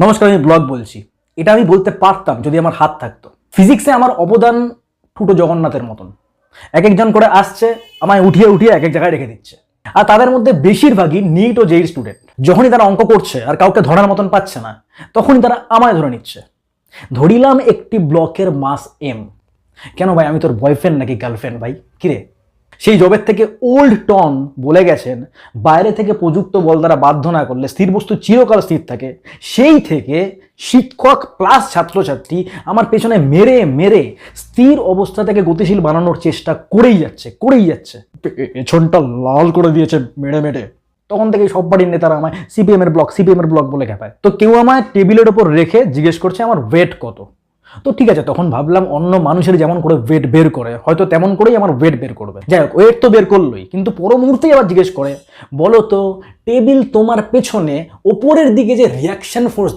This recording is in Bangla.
নমস্কার, আমি ব্লগ বলছি। এটা আমি বলতে পারতাম যদি আমার হাত থাকতো। ফিজিক্সে আমার অবদান ঠুটো জগন্নাথের মতন। এক একজন করে আসছে, আমায় উঠিয়ে উঠিয়ে এক এক জায়গায় রেখে দিচ্ছে। আর তাদের মধ্যে বেশিরভাগই নিট ও জেইর স্টুডেন্ট। যখনই তারা অঙ্ক করছে আর কাউকে ধরার মতন পাচ্ছে না, তখনই তারা আমায় ধরে নিচ্ছে। ধরিলাম একটি ব্লকের মাস এম। কেন ভাই, আমি তোর বয়ফ্রেন্ড নাকি গার্লফ্রেন্ড ভাই? কিরে? সেই জবের থেকে ওল্ড টন বলে গেছেন, বাইরে থেকে প্রযুক্ত বল দ্বারা বাধ্য না করলে স্থির বস্তু চিরকাল স্থির থাকে। সেই থেকে শিক্ষক প্লাস ছাত্রছাত্রী আমার পেছনে মেরে মেরে স্থির অবস্থা থেকে গতিশীল বানানোর চেষ্টা করেই যাচ্ছে। পেছনটা লাল করে দিয়েছে মেরে মেরে। তখন থেকে সব বাড়ির নেতারা আমায় সিপিএম এর ব্লক বলে খেপায়। তো কেউ আমায় টেবিলের ওপর রেখে জিজ্ঞেস করছে আমার ওয়েট কত। তো ঠিক আছে, তখন ভাবলাম অন্য মানুষের যেমন করে ওয়েট বের করে হয়তো তেমন করেই আমার ওয়েট বের করবে। যাই হোক, ওয়েট তো বের করলোই, কিন্তু পর মুহূর্তেই আবার জিজ্ঞেস করে, বলো তো টেবিল তোমার পেছনে ওপরের দিকে যে রিয়াকশন ফোর্স